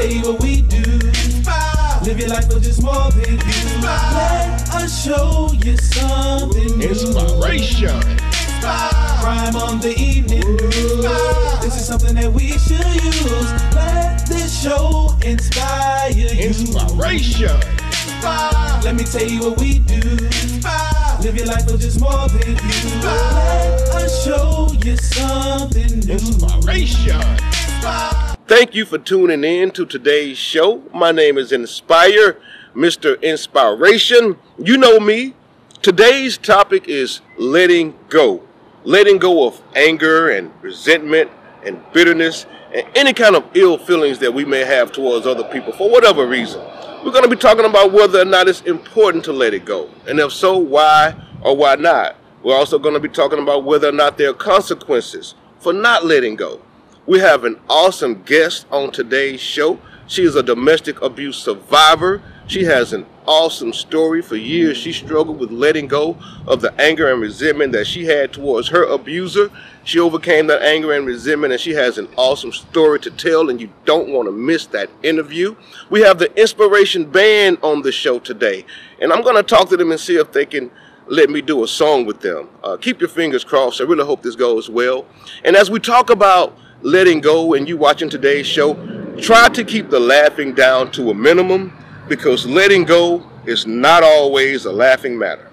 tell you what we do. Live your life for just more than you. Let us show you something new. Inspiration. Crime on the evening news. This is something that we should use. Let this show inspire you. Inspiration. Let me tell you what we do. Live your life for just more than you. Let us show you something new. Inspiration. Thank you for tuning in to today's show. My name is Nspire, Mr. Inspiration. You know me. Today's topic is letting go. Letting go of anger and resentment and bitterness and any kind of ill feelings that we may have towards other people for whatever reason. We're going to be talking about whether or not it's important to let it go. And if so, why or why not? We're also going to be talking about whether or not there are consequences for not letting go. We have an awesome guest on today's show. She is a domestic abuse survivor. She has an awesome story. For years, she struggled with letting go of the anger and resentment that she had towards her abuser. She overcame that anger and resentment, and she has an awesome story to tell, and you don't want to miss that interview. We have the Inspiration Band on the show today, and I'm going to talk to them and see if they can let me do a song with them. Keep your fingers crossed. I really hope this goes well. And as we talk about letting go and you watching today's show, try to keep the laughing down to a minimum, because letting go is not always a laughing matter.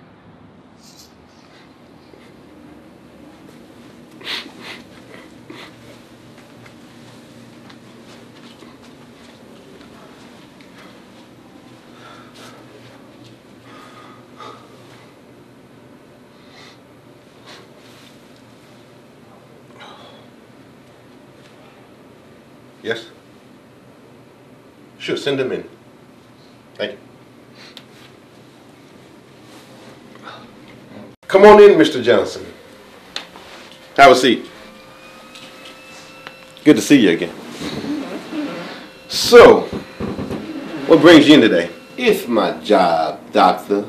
Yes? Sure, send them in. Thank you. Come on in, Mr. Johnson. Have a seat. Good to see you again. So, what brings you in today? It's my job, doctor.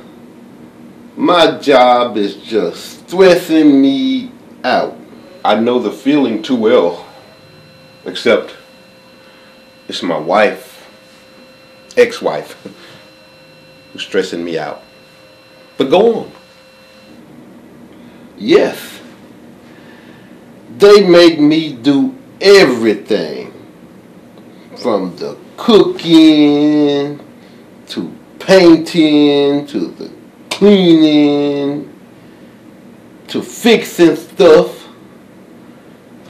My job is just stressing me out. I know the feeling too well, except it's my wife, ex-wife, who's stressing me out. But go on. Yes. They make me do everything. From the cooking, to painting, to the cleaning, to fixing stuff.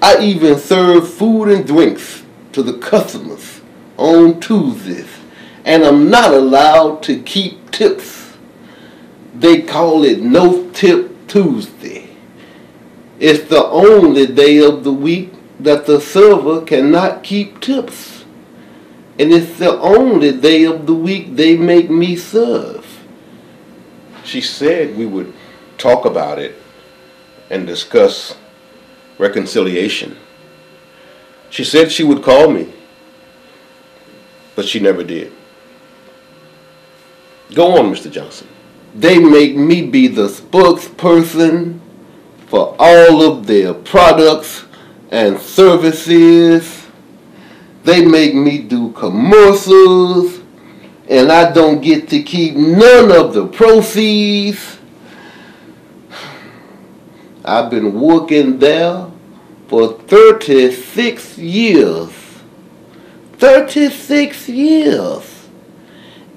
I even serve food and drinks to the customers on Tuesdays, and I'm not allowed to keep tips. They call it No Tip Tuesday. It's the only day of the week that the server cannot keep tips, and it's the only day of the week they make me serve. She said we would talk about it and discuss reconciliation. She said she would call me, but she never did. Go on, Mr. Johnson. They make me be the spokesperson for all of their products and services. They make me do commercials, and I don't get to keep none of the proceeds. I've been working there for 36 years. 36 years.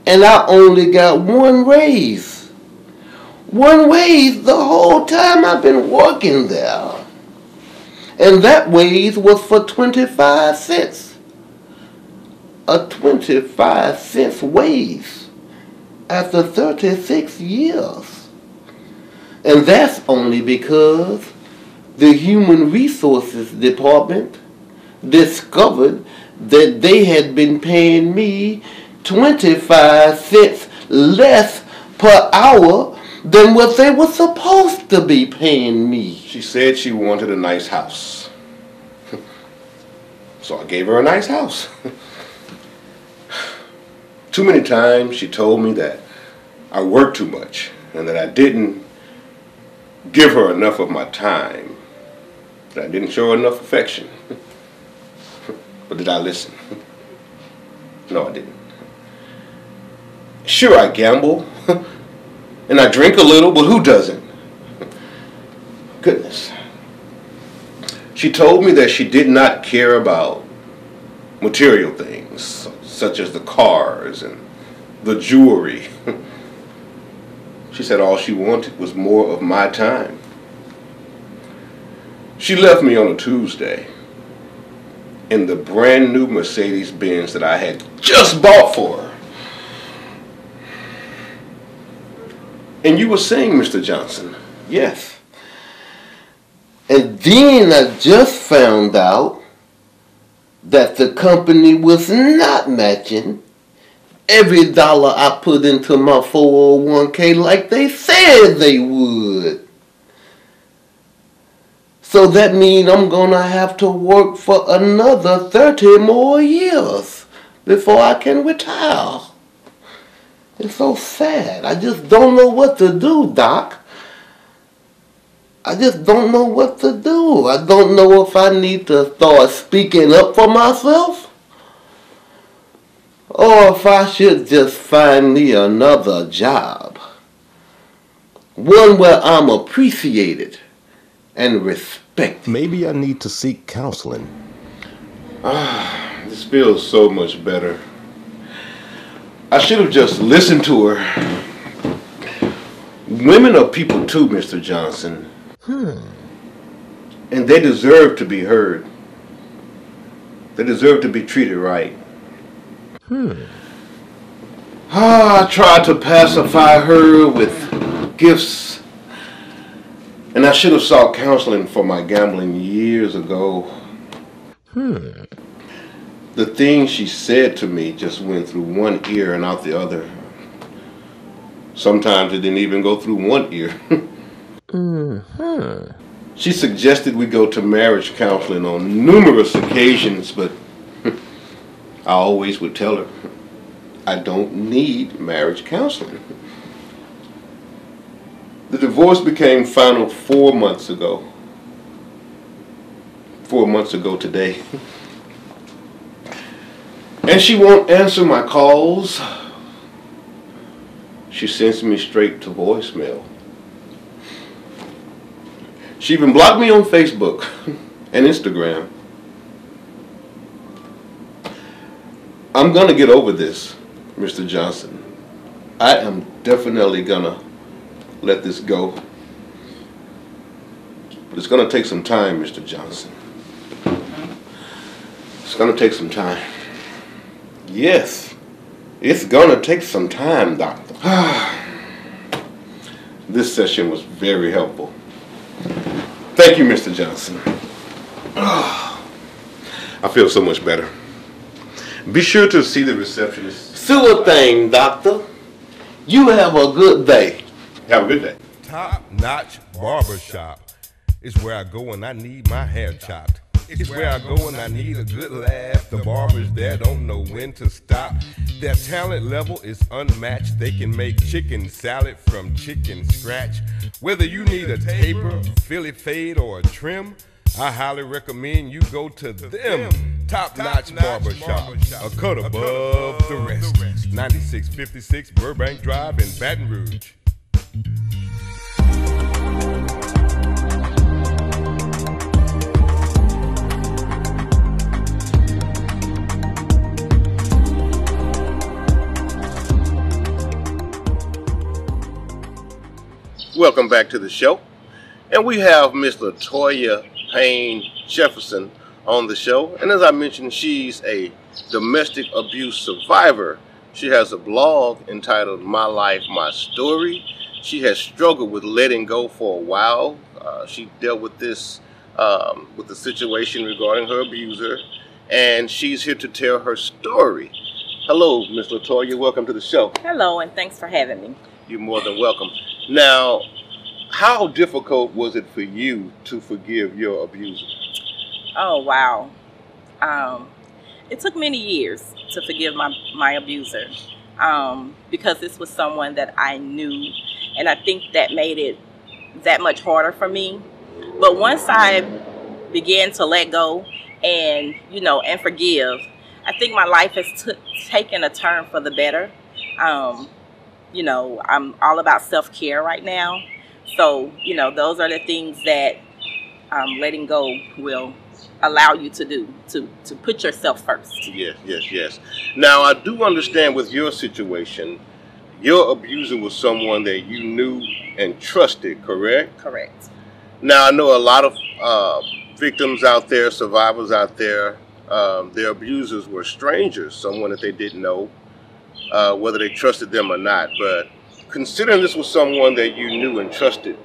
And I only got one raise. One raise the whole time I've been working there. And that raise was for 25 cents. A 25 cents raise after 36 years. And that's only because the Human Resources Department discovered that they had been paying me 25 cents less per hour than what they were supposed to be paying me. She said she wanted a nice house. So I gave her a nice house. Too many times she told me that I worked too much and that I didn't give her enough of my time, that I didn't show her enough affection. But did I listen? No, I didn't. Sure, I gamble. And I drink a little, but who doesn't? Goodness. She told me that she did not care about material things, such as the cars and the jewelry. She said all she wanted was more of my time. She left me on a Tuesday in the brand new Mercedes Benz that I had just bought for her. And you were saying, Mr. Johnson. Yes. And then I just found out that the company was not matching every dollar I put into my 401k like they said they would. So that means I'm going to have to work for another 30 more years before I can retire. It's so sad. I just don't know what to do, Doc. I just don't know what to do. I don't know if I need to start speaking up for myself or if I should just find me another job. One where I'm appreciated and respected. Maybe I need to seek counseling. This feels so much better. I should have just listened to her. Women are people too, Mr. Johnson. And they deserve to be heard. They deserve to be treated right. I tried to pacify her with gifts. And I should have sought counseling for my gambling years ago. The things she said to me just went through one ear and out the other. Sometimes it didn't even go through one ear. She suggested we go to marriage counseling on numerous occasions, but I always would tell her, I don't need marriage counseling. The divorce became final 4 months ago. 4 months ago today. And she won't answer my calls. She sends me straight to voicemail. She even blocked me on Facebook and Instagram. I'm gonna get over this, Mr. Johnson. I am definitely gonna let this go. But it's gonna take some time, Mr. Johnson. It's gonna take some time. Yes, it's gonna take some time, Doctor. This session was very helpful. Thank you, Mr. Johnson. I feel so much better. Be sure to see the receptionist. Sure thing, Doctor. You have a good day. Have a good day. Top Notch Barbershop is where I go when I need my hair chopped. It's where I go when I need a good laugh. The barbers there don't know when to stop. Their talent level is unmatched. They can make chicken salad from chicken scratch. Whether you need a taper, Philly fade, or a trim, I highly recommend you go to them. Top Notch Barbershop, a cut above the rest. 9656 Burbank Drive in Baton Rouge. Welcome back to the show. And we have Miss LaToya Payne Jefferson on the show. And as I mentioned, she's a domestic abuse survivor. She has a blog entitled My Life, My Story. She has struggled with letting go for a while. She dealt with this, with the situation regarding her abuser. And she's here to tell her story. Hello, Miss LaToya. Welcome to the show. Hello, and thanks for having me. You're more than welcome. Now, how difficult was it for you to forgive your abuser? Oh, wow. It took many years to forgive my abuser because this was someone that I knew, and I think that made it that much harder for me. But once I began to let go and, and forgive, I think my life has taken a turn for the better. You know, I'm all about self-care right now. So, you know, those are the things that letting go will allow you to do, to put yourself first. Yes, yes, yes. Now, I do understand with your situation, your abuser was someone that you knew and trusted, correct? Correct. Now, I know a lot of victims out there, survivors out there, their abusers were strangers, someone that they didn't know, whether they trusted them or not. But considering this was someone that you knew and trusted,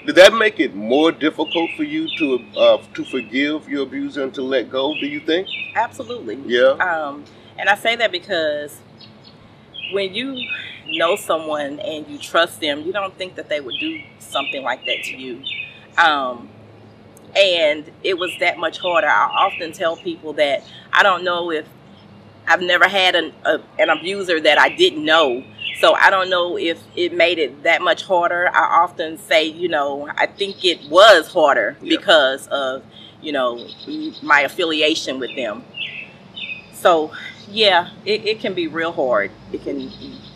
did that make it more difficult for you to forgive your abuser and to let go, do you think? Absolutely. Yeah. And I say that because when you know someone and you trust them, you don't think that they would do something like that to you. And it was that much harder. I often tell people that I don't know if I've never had an abuser that I didn't know. So I don't know if it made it that much harder. I often say, you know, I think it was harder because of, you know, my affiliation with them. So, yeah, it can be real hard. It can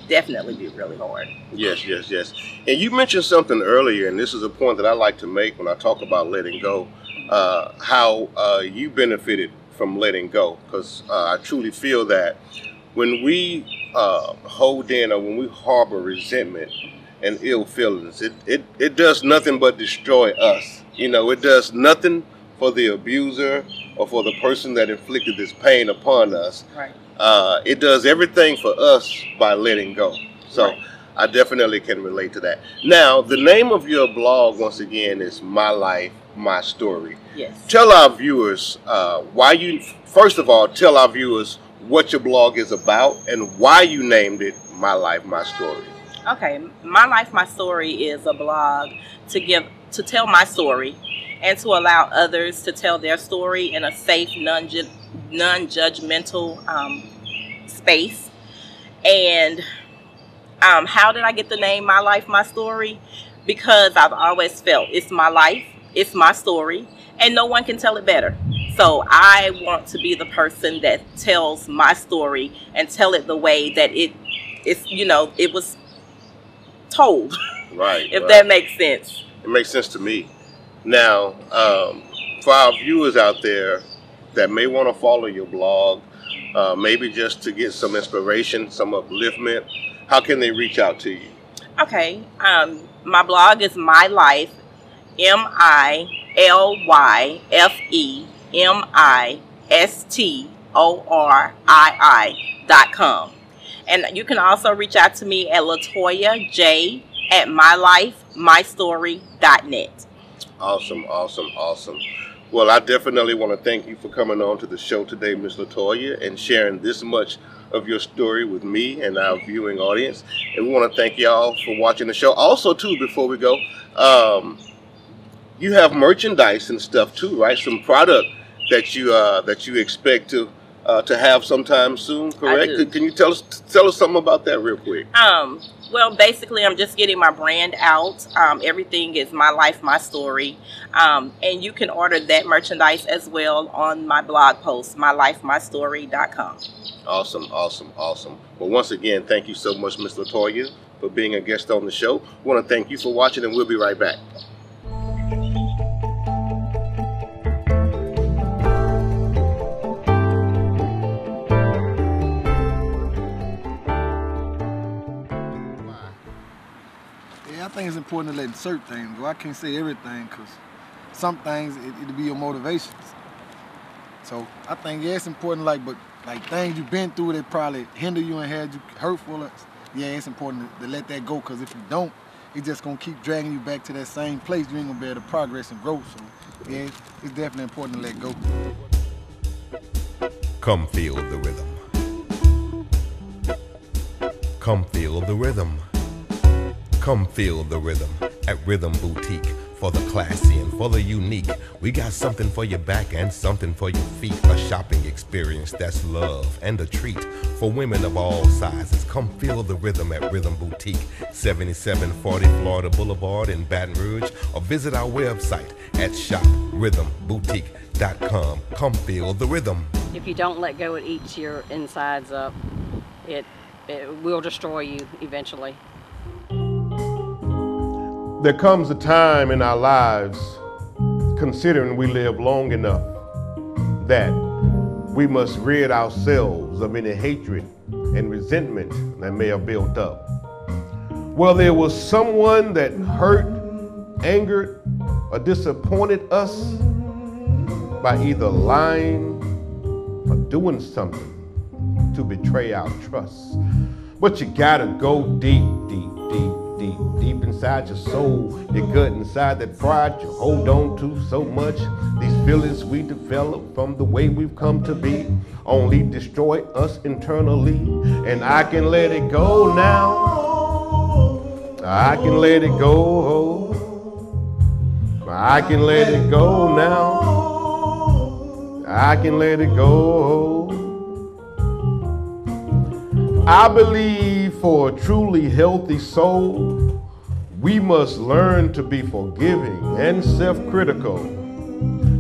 definitely be really hard. Yes, yes, yes. And you mentioned something earlier, and this is a point that I like to make when I talk about letting go, how you benefited from letting go. Because I truly feel that when we hold in or when we harbor resentment and ill feelings, it does nothing but destroy us. You know, it does nothing for the abuser or for the person that inflicted this pain upon us. Right. It does everything for us by letting go. So Right. I definitely can relate to that. Now, the name of your blog, once again, is My Life, My Story. Yes. Tell our viewers first of all, tell our viewers what your blog is about and why you named it My Life, My Story. Okay, My Life, My Story is a blog to tell my story and to allow others to tell their story in a safe, non-judgmental space. And how did I get the name My Life, My Story? Because I've always felt it's my life, it's my story, and no one can tell it better. So I want to be the person that tells my story and tell it the way that it was told. Right. If that makes sense. It makes sense to me. Now, for our viewers out there that may want to follow your blog, maybe just to get some inspiration, some upliftment, how can they reach out to you? Okay. My blog is My Life, MILYFEMISTORII.com. And you can also reach out to me at LatoyaJ@mylifemystory.net. Awesome, awesome, awesome. Well, I definitely want to thank you for coming on to the show today, Ms. Latoya, and sharing this much of your story with me and our viewing audience. And we want to thank y'all for watching the show. Also, too, before we go, you have merchandise and stuff too, right? Some product that you expect to have sometime soon, correct? I do. Can you tell us something about that real quick? Well, basically, I'm just getting my brand out. Everything is My Life, My Story. And you can order that merchandise as well on my blog post, mylifemystory.com. Awesome, awesome, awesome. Well, once again, thank you so much, Ms. Latoya, for being a guest on the show. We want to thank you for watching, and we'll be right back. I think it's important to let certain things go. I can't say everything because some things it'll be your motivations. So I think it's important, but things you've been through that probably hinder you and had you hurtful. Yeah, it's important to let that go, because if you don't, it's just gonna keep dragging you back to that same place. You ain't gonna be able to progress and grow. So yeah, it's definitely important to let go. Come feel the rhythm. Come feel the rhythm. Come feel the rhythm at Rhythm Boutique. For the classy and for the unique, we got something for your back and something for your feet. A shopping experience that's love and a treat for women of all sizes. Come feel the rhythm at Rhythm Boutique, 7740 Florida Boulevard in Baton Rouge, or visit our website at shoprhythmboutique.com. Come feel the rhythm. if you don't let go, it eats your insides up. It will destroy you eventually. There comes a time in our lives, considering we live long enough, that we must rid ourselves of any hatred and resentment that may have built up. Well, there was someone that hurt, angered, or disappointed us by either lying or doing something to betray our trust. But you gotta go deep, deep, deep, deep, deep inside your soul, your gut, inside that pride you hold on to so much. These feelings we develop from the way we've come to be only destroy us internally. And I can let it go now. I can let it go. I can let it go now. I can let it go. I believe for a truly healthy soul, we must learn to be forgiving and self-critical.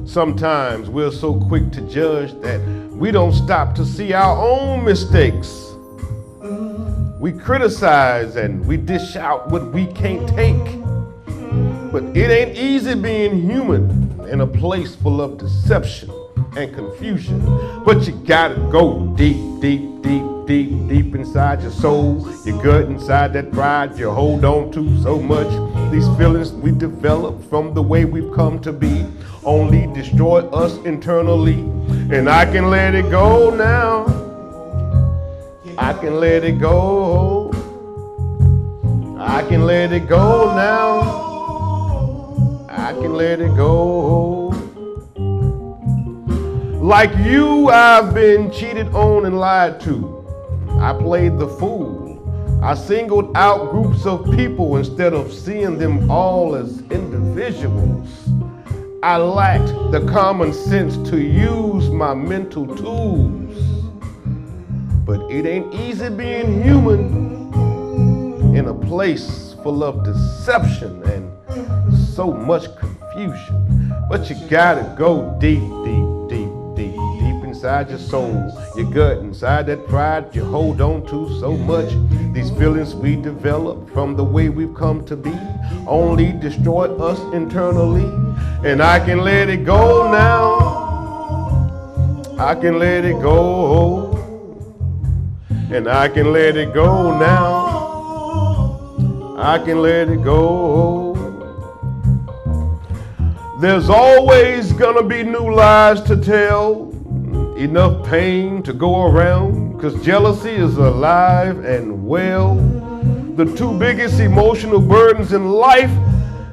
Sometimes we're so quick to judge that we don't stop to see our own mistakes. We criticize and we dish out what we can't take. But it ain't easy being human in a place full of deception and confusion. But you gotta go deep, deep, deep, deep, deep inside your soul, your gut, inside that pride you hold on to so much. These feelings we develop from the way we've come to be only destroy us internally. And I can let it go now. I can let it go. I can let it go now. I can let it go. Like you, I've been cheated on and lied to. I played the fool. I singled out groups of people instead of seeing them all as individuals. I lacked the common sense to use my mental tools. But it ain't easy being human in a place full of deception and so much confusion. But you gotta go deep, deep, deep, deep, deep inside your soul, your gut, inside that pride you hold on to so much. These feelings we develop from the way we've come to be only destroy us internally. And I can let it go now. I can let it go. And I can let it go now. I can let it go. There's always gonna be new lies to tell, enough pain to go around, 'cause jealousy is alive and well. The two biggest emotional burdens in life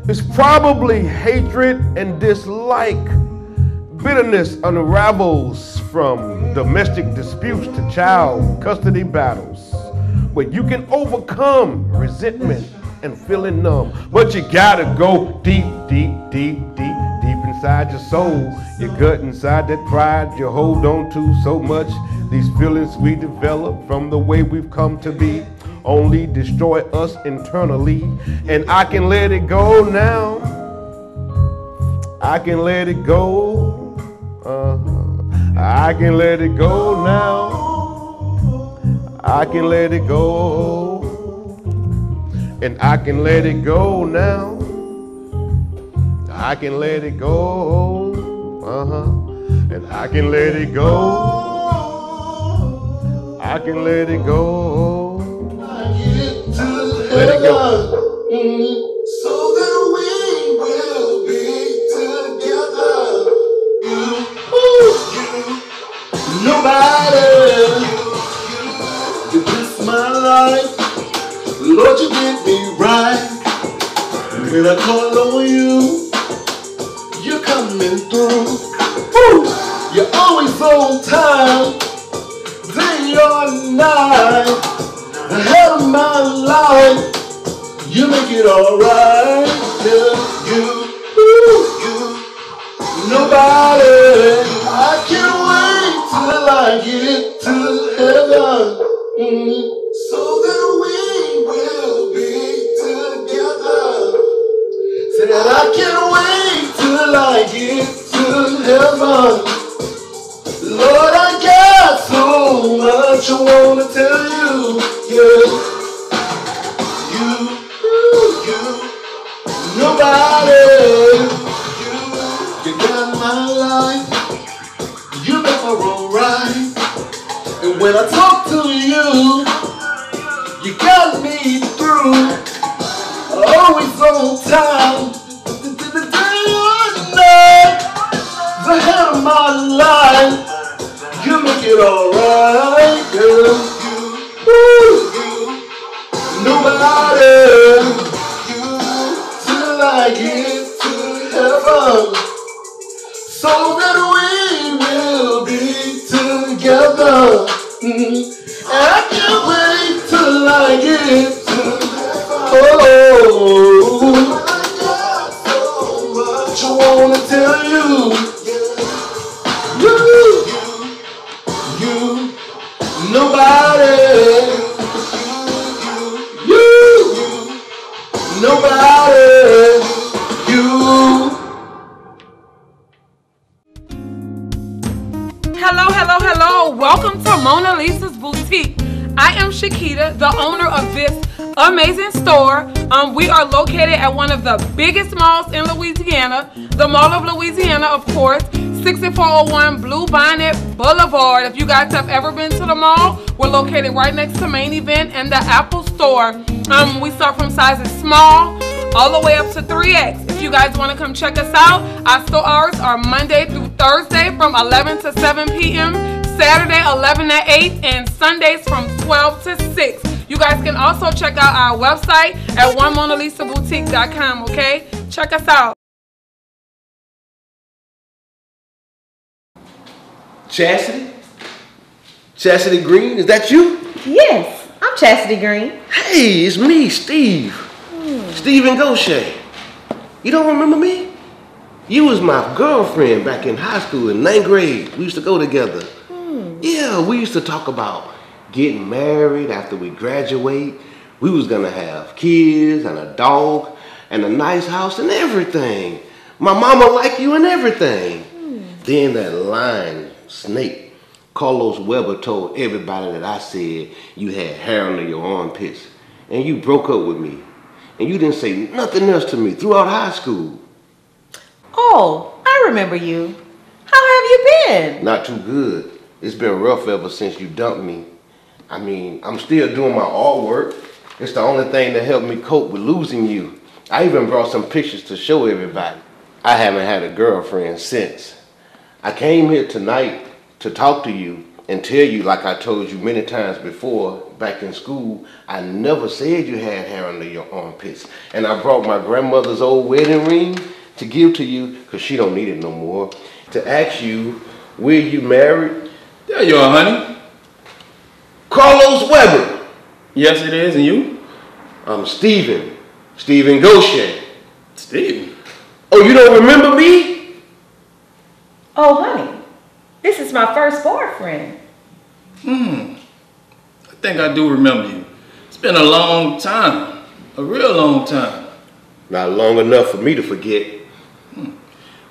is probably hatred and dislike. Bitterness unravels from domestic disputes to child custody battles. But you can overcome resentment and feeling numb. But you gotta go deep, deep, deep, deep, deep inside your soul, your gut, inside that pride you hold on to so much. These feelings we develop from the way we've come to be only destroy us internally. And I can let it go now. I can let it go. I can let it go now. I can let it go. And I can let it go now. I can let it go. And I can let it go. I can let it go. Let it go. So that we will be together. Nobody did this my life. Lord, you did me right. When I call on you, you're coming through. You're always on time, day or night. Ahead of my life, you make it alright. Yeah, you. Nobody. I can't wait till I get to heaven. So that we will be together. Said I can't wait till I get to heaven. Lord, I wanna tell you, nobody, you got my life, you make my road right. And when I talk to you, you got me through, always on time. The day or night, the head of my life, you make it alright, girl. Nobody, till I get to heaven, so that we will be together. I can't wait till I get to heaven. Oh, I wanna tell you, nobody, nobody, you. Hello, hello, hello. Welcome to Mona Lisa's Boutique. I am Shakita, the owner of this amazing store. We are located at one of the biggest malls in Louisiana, the Mall of Louisiana, of course, 6401 Blue Bonnet Boulevard. If you guys have ever been to the mall, we're located right next to Main Event and the Apple Store. We start from sizes small all the way up to 3X. If you guys want to come check us out, our store hours are Monday through Thursday from 11 to 7 p.m., Saturday 11 to 8, and Sundays from 12 to 6. You guys can also check out our website at onemonalisaboutique.com, okay? Check us out. Chastity? Chastity Green, is that you? Yes, I'm Chastity Green. Hey, it's me, Steve. Steven Gaucher. You don't remember me? You was my girlfriend back in high school in 9th grade. We used to go together. Yeah, we used to talk about getting married after we graduate. We was gonna have kids and a dog and a nice house and everything. My mama liked you and everything. Then that lying snake, Carlos Weber, told everybody that I said you had hair under your armpits. And you broke up with me. And you didn't say nothing else to me throughout high school. Oh, I remember you. How have you been? Not too good. It's been rough ever since you dumped me. I mean, I'm still doing my artwork. It's the only thing that helped me cope with losing you. I even brought some pictures to show everybody. I haven't had a girlfriend since. I came here tonight to talk to you and tell you, like I told you many times before, back in school, I never said you had hair under your armpits. And I brought my grandmother's old wedding ring to give to you, because she don't need it no more, to ask you, were you married? There you are, honey. Carlos Weber. Yes, it is. And you? I'm Steven Gaucher. Steven? Oh, you don't remember me? Oh, honey, this is my first boyfriend. I think I do remember you. It's been a long time. A real long time. Not long enough for me to forget.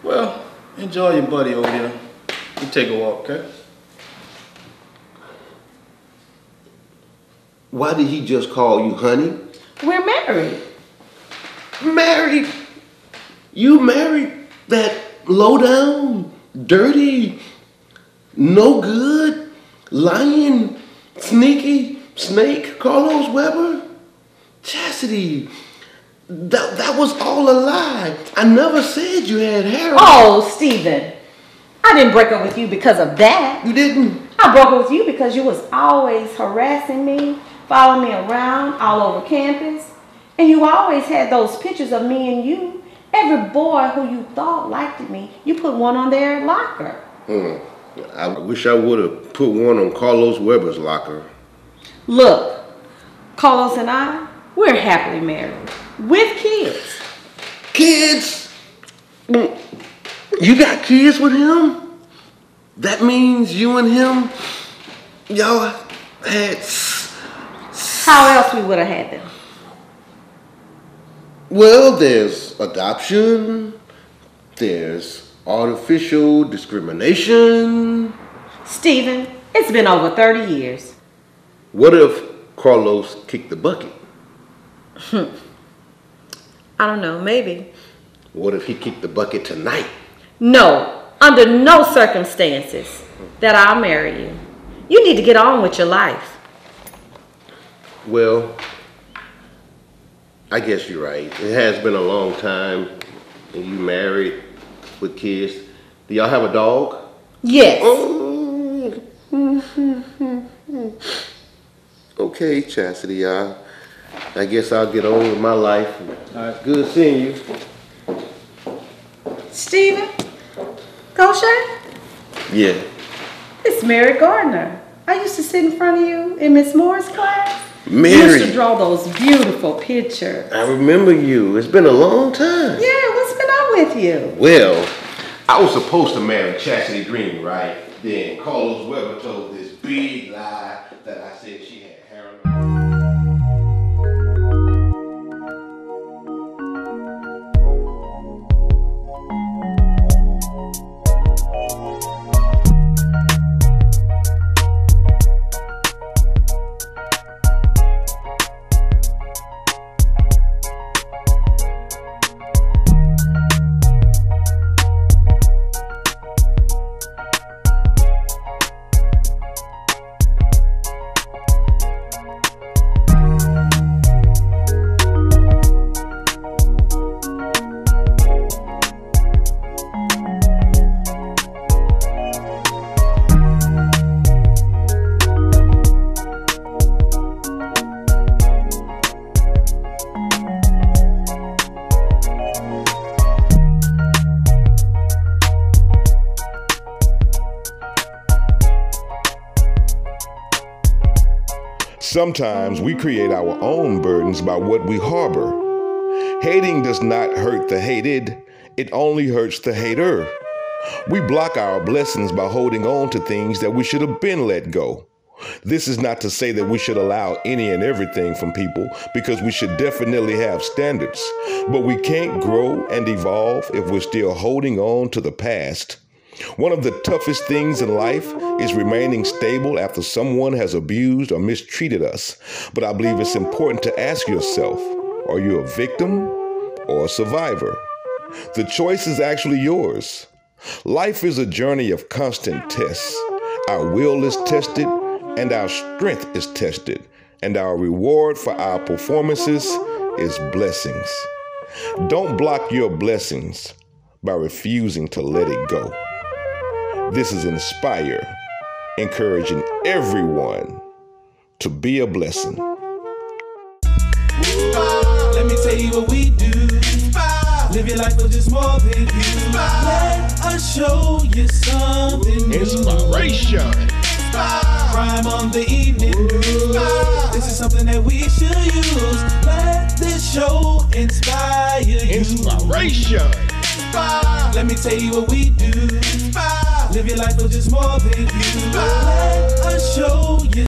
Well, enjoy your buddy over there. You take a walk, okay? Why did he just call you honey? We're married. Married? You married that low down, dirty, no good, lying, sneaky snake Carlos Weber? Chastity, that was all a lie. I never said you had hair. Oh, Steven, I didn't break up with you because of that. You didn't? I broke up with you because you was always harassing me, following me around all over campus. And you always had those pictures of me and you. Every boy who you thought liked me, you put one on their locker. I wish I would have put one on Carlos Weber's locker. Look, Carlos and I, we're happily married. With kids. Kids? You got kids with him? That means you and him, y'all had... How else we would have had them? Well, there's adoption, there's artificial discrimination. Steven, it's been over 30 years. What if Carlos kicked the bucket? I don't know, maybe. What if he kicked the bucket tonight? No, under no circumstances that I'll marry you. You need to get on with your life. Well, I guess you're right. It has been a long time, and you married with kids. Do y'all have a dog? Yes. Oh. Okay, Chastity, I guess I'll get on with my life. Good seeing you. Stephen? Goshen? Yeah. It's Mary Gardner. I used to sit in front of you in Miss Moore's class. Mary. You used to draw those beautiful pictures. I remember you. It's been a long time. Yeah, what's been up with you? Well, I was supposed to marry Chastity Green, right? Then Carlos Weber told this big lie that I said she had hair on her. Sometimes we create our own burdens by what we harbor. Hating does not hurt the hated, it only hurts the hater. We block our blessings by holding on to things that we should have been let go. This is not to say that we should allow any and everything from people, because we should definitely have standards. But we can't grow and evolve if we're still holding on to the past. One of the toughest things in life is remaining stable after someone has abused or mistreated us. But I believe it's important to ask yourself, are you a victim or a survivor? The choice is actually yours. Life is a journey of constant tests. Our will is tested and our strength is tested, and our reward for our performances is blessings. Don't block your blessings by refusing to let it go. This is Nspire, encouraging everyone to be a blessing. Let me tell you what we do. Live your life for just more than you. Let us show you something new. Inspiration. Crime on the evening news. This is something that we should use. Let this show inspire you. Inspiration. Let me tell you what we do. Live your life for just more than you. Let us show you.